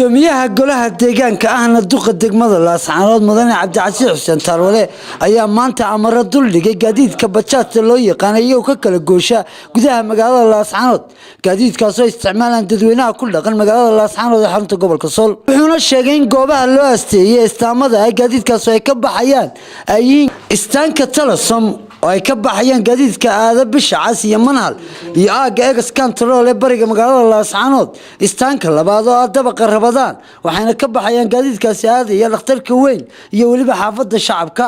gudoomiyaha golaha deegaanka ahna duqa degmada Laascaanood Mudane Cabdicasiis Xuseen Tarwale ayaa maanta amar dul dhigay gaadiidka bajaajta loo yaqaan iyo ka kala goosha gudaha magaalada Laascaanood gaadiidkaas oo isticmaalaan dadweynaha ku dhaqan magaalada Laascaanood ee xarunta gobolka Sool wuxuuna sheegay in goobaha loo asteeyay istaamada ay gaadiidkaas ay ka baxayaan ay istaanka Talasom ay ka baxayaan gaadiidka aada bisha cas iyo manhal iyo aaga egas control ee bariga magaalada Laascaanood istaanka labaad oo dabaqa Rabadaan waxayna ka baxayaan gaadiidkaasi aada iyo dhakhtarka weyn iyo waliba xaafadda shacabka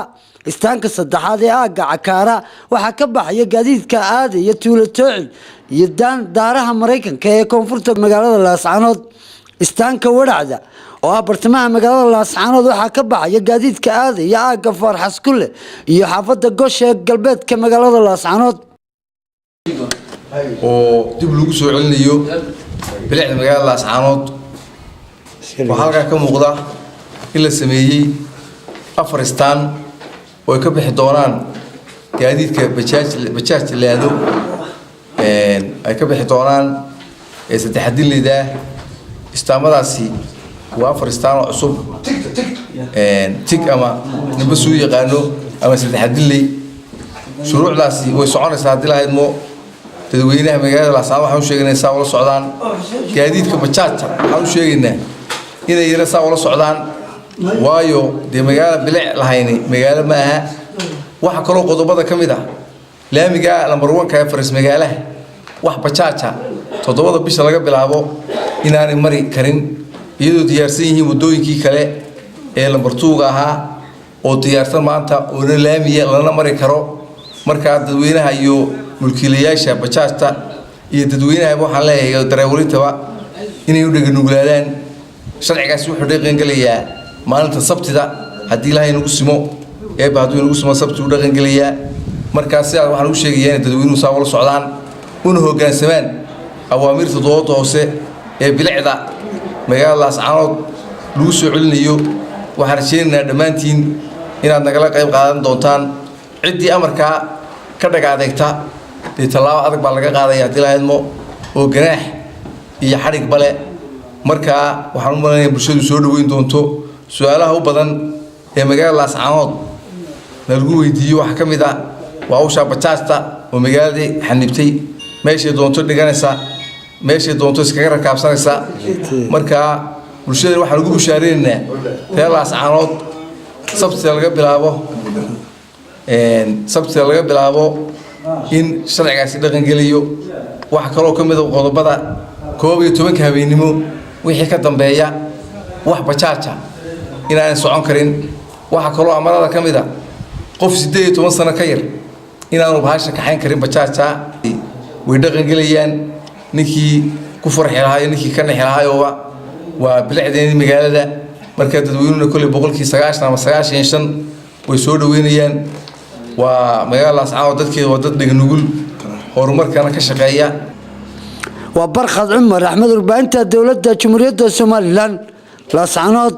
istaanka saddexaad ee aaga Cakaara waxa ka baxaya gaadiidka aada iyo Tuulo Toocil iyo daaraha Mareykanka ee koonfurta magaalada Laascaanood istaanka Wadacda oo bartamaha magaalada Laascaanood waxa ka baxaya gaadiidka aada iyo aaga Farxas Kule iyo xaafadda Gosh ee galbeedka magaalada Laascaanood oo dib lagu soo celinayo bilicda magaalada Laascaanood waxa halka ka muuqda in la sameeyay afar istaan oo ay ka bixi doonaan gaadiidka bajaaj leedo ay ka bixi doonaan saddex dilida istaamadaasi waa afar istaan oo cusub tig ama ninba soo yaqaano ama saddex dilay shuruucdaasi way soconaysaa hadii la haymo dadweynaha magaalada Laascaanood waxaan u sheegaynaa wala socdaan gaadiidka bajaajta waxaan u sheegaynaa inay yarasa wala socdaan waayo de magaalada bilic lahayni magaalo ma aha waxa kale oo qodobada kamid ah laamiga lambar 1 ka faris magaalaha wax bajaaja 7 bisha laga bilaabo inaanay mari karin iyadoo diyaarsan yihiin wadooyinkii kale ee lambar 2 ahaa oo diyaarsan maanta oo laamiga lana mari karo marka dadweynaha iyo mulkiilayaasha bajaajta iyo dadweynaha waxaan leeyahay darawaliintaba inay u dhaganuglaadaan sharcigaas wuxuu dhaqan galayaa maalinta sabtida hadii ilaahay nagu simo ee baadu nagu simo sabti u dhaqan galayaa marka sidaas waxaan u sheegayaa dadweynuhu saa wala socdaan una hoggaansamaan awaamirta dowladda hoose ee bilicda magaalada Laascaanood lagu soo celinayo waxaan rajaynaynaa dhamaantiin inaad nagala qayb qaadan doontaan cidii amarka ka dhagaadayta talaabo adag baa laga qaadaya hadii la haymo oo ganaax iyo xarig bale marka waxaan u maleynayaa bulshadu soo dhaweyn doonto su'aalaha u badan ee magaalada Laascaanood lagu weydiiyo wax kamid ah waa u shaabajaasta oo magaalada xanibtay meesha doonto dhiganaysa meesha doonto iskaga rakaabsanaysa marka bulshada waxaan ugu bushaareynaa reer Laascaanood sabtida laga bilaabo in sharcigaasi dhaqan geliyo waxa kale oo kamid ah qodobada 12 habeenimo wixii ka dambeeya wax bajaaja inaan socon karin waxa kale oo amarada kamid ah qof 18 sano ka yar inaanu bahasha ka xayn karin bajaaja way dhaqan geliyaan ninkii ku farxi lahaa ninkii ka nixi lahaa waa bilicdeena magaalada marka dadweynuhu kulli 90% ama 95 way soo dhaweynayaan waa magaalada Laascaanood dadkeeda waa dad dhignugul horumarkana ka shaqeeya waa Barkhad Cumar Axmed warbaahinta dawladda Jamhuuriyadda Soomaaliland Laascaanood